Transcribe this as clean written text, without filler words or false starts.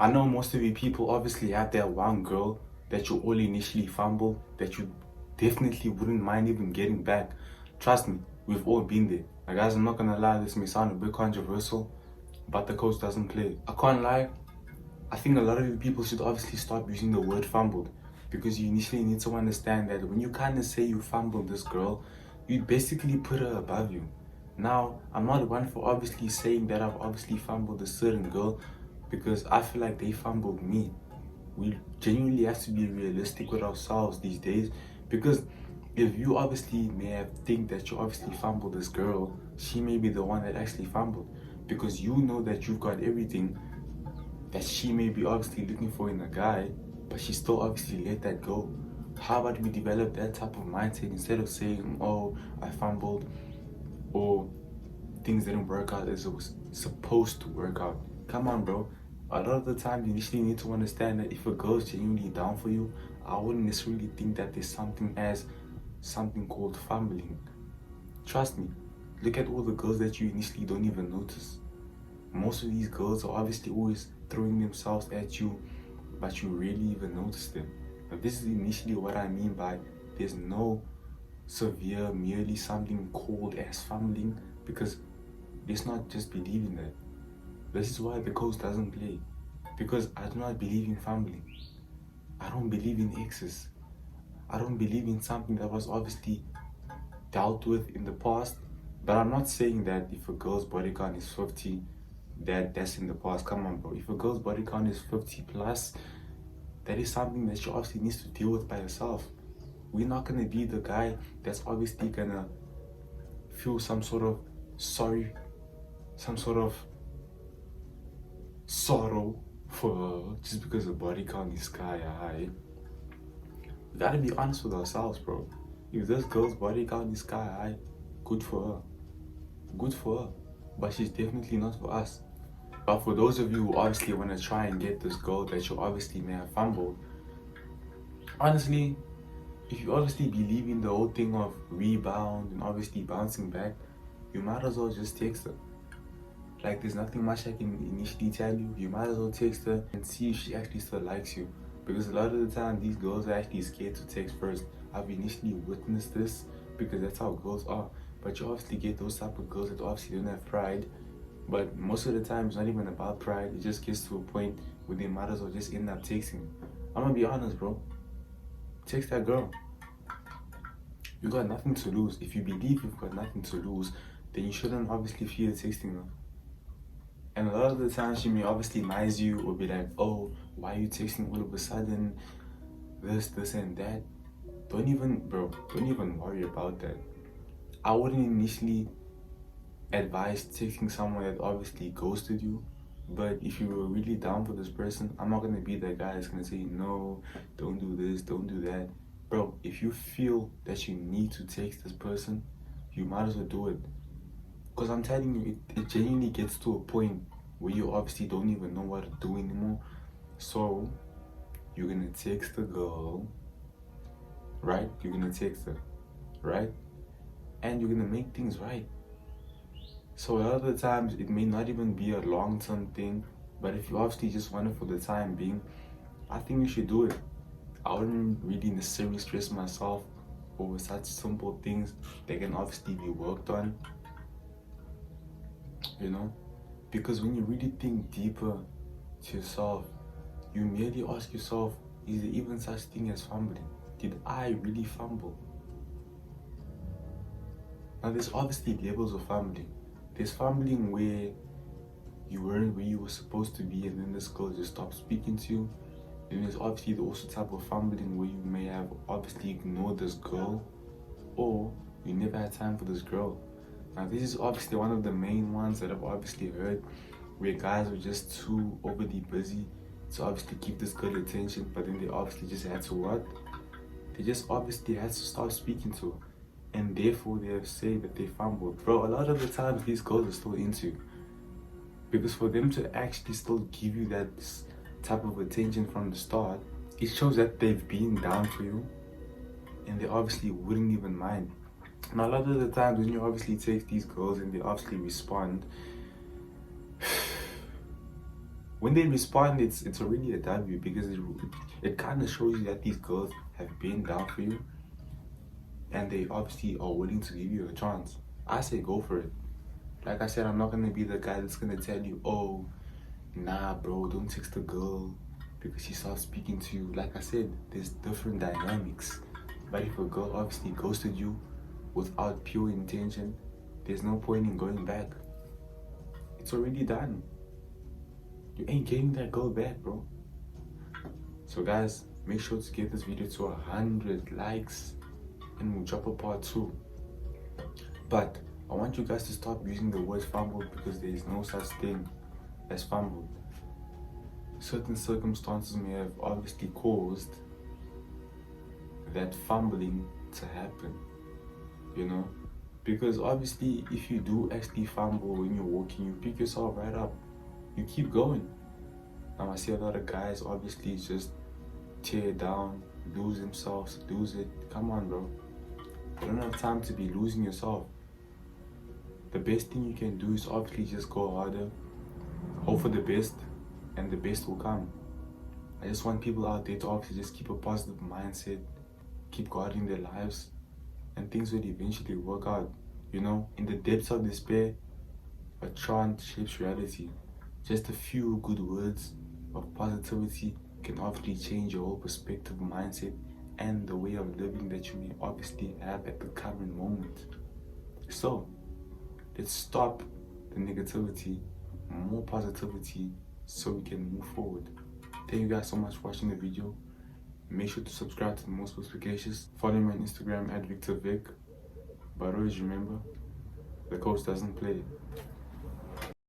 I know most of you people obviously have that one girl that you all initially fumble, that you definitely wouldn't mind even getting back. Trust me, we've all been there. Now guys, I'm not gonna lie, this may sound a bit controversial, but the coach doesn't play. I can't lie, I think a lot of you people should obviously stop using the word fumbled, because you initially need to understand that when you kind of say you fumbled this girl, you basically put her above you. Now, I'm not one for obviously saying that I've obviously fumbled a certain girl, because I feel like they fumbled me. We genuinely have to be realistic with ourselves these days, because if you obviously may have think that you obviously fumbled this girl, she may be the one that actually fumbled, because you know that you've got everything that she may be obviously looking for in a guy, but she still obviously let that go. How about we develop that type of mindset instead of saying, oh, I fumbled, or things didn't work out as it was supposed to work out. Come on, bro. A lot of the time, you initially need to understand that if a girl is genuinely down for you, I wouldn't necessarily think that there's something called fumbling. Trust me. Look at all the girls that you initially don't even notice. Most of these girls are obviously always throwing themselves at you, but you rarely even notice them. Now, this is initially what I mean by there's no severe, merely something called as fumbling, because let's not just believe in that. This is why the coach doesn't play, because I do not believe in fumbling. I don't believe in exes. I don't believe in something that was obviously dealt with in the past. But I'm not saying that if a girl's body count is 50, that's in the past. Come on, bro. If a girl's body count is 50 plus, that is something that she obviously needs to deal with by herself. We're not gonna be the guy that's obviously gonna feel some sort of sorry, some sort of sorrow for her just because the body count is sky high. We gotta be honest with ourselves, bro. If this girl's body count is sky high, good for her. Good for her. But she's definitely not for us. But for those of you who obviously want to try and get this goal that you obviously may have fumbled, honestly, if you obviously believe in the whole thing of rebound and obviously bouncing back, you might as well just text her. Like, there's nothing much I can initially tell you. You might as well text her and see if she actually still likes you. Because a lot of the time, these girls are actually scared to text first. I've initially witnessed this because that's how girls are. But you obviously get those type of girls that obviously don't have pride. But most of the time, it's not even about pride. It just gets to a point where they might as well just end up texting. I'm gonna be honest, bro. Text that girl. You got nothing to lose. If you believe you've got nothing to lose, then you shouldn't obviously fear texting her. And a lot of the time, she may obviously nice you or be like, oh, why are you texting all of a sudden? This, and that. Don't even worry about that. I wouldn't initially advise texting someone that obviously ghosted you. But if you were really down for this person, I'm not gonna be that guy that's gonna say, no, don't do this, don't do that. Bro, if you feel that you need to text this person, you might as well do it. Because I'm telling you, it genuinely gets to a point where you obviously don't even know what to do anymore. So, you're gonna text the girl, right? You're gonna text her, right? And you're gonna make things right. So a lot of the times, it may not even be a long-term thing, but if you obviously just want it for the time being, I think you should do it. I wouldn't really necessarily stress myself over such simple things that can obviously be worked on, you know? Because when you really think deeper to yourself, you merely ask yourself, is there even such thing as fumbling? Did I really fumble? Now there's obviously levels of fumbling. There's fumbling where you weren't where you were supposed to be and then this girl just stopped speaking to you. And there's obviously the also type of fumbling where you may have obviously ignored this girl, or you never had time for this girl. Now this is obviously one of the main ones that I've obviously heard, where guys were just too overly busy to obviously keep this girl attention, but then they obviously just had to what? They just obviously had to start speaking to her. And therefore they have said that they fumbled. Bro, a lot of the times these girls are still into you. Because for them to actually still give you that type of attention from the start, it shows that they've been down for you and they obviously wouldn't even mind. Now a lot of the times when you obviously text these girls and they obviously respond, when they respond, it's already a W, because it kind of shows you that these girls have been down for you, and they obviously are willing to give you a chance. I say go for it. Like I said, I'm not gonna be the guy that's gonna tell you, oh, nah, bro, don't text a girl because she starts speaking to you. Like I said, there's different dynamics. But if a girl obviously ghosted you without pure intention, there's no point in going back. It's already done. You ain't getting that girl back, bro. So guys, make sure to get this video to 100 likes and we'll drop a part 2. But I want you guys to stop using the word fumbled, because there is no such thing as fumbled. Certain circumstances may have obviously caused that fumbling to happen, you know, because obviously if you do actually fumble when you're walking, you pick yourself right up, you keep going. Now I see a lot of guys obviously just tear down, lose themselves, lose it. Come on, bro, you don't have time to be losing yourself. The best thing you can do is obviously just go harder, hope for the best, and the best will come. I just want people out there to obviously just keep a positive mindset, keep guarding their lives, and things will eventually work out. You know, in the depths of despair, a chant shapes reality. Just a few good words of positivity can obviously change your whole perspective, mindset, and the way of living that you may obviously have at the current moment. So, let's stop the negativity, more positivity, so we can move forward. Thank you guys so much for watching the video. Make sure to subscribe to the most notifications. Follow me on Instagram at Vick. But always remember, the coach doesn't play.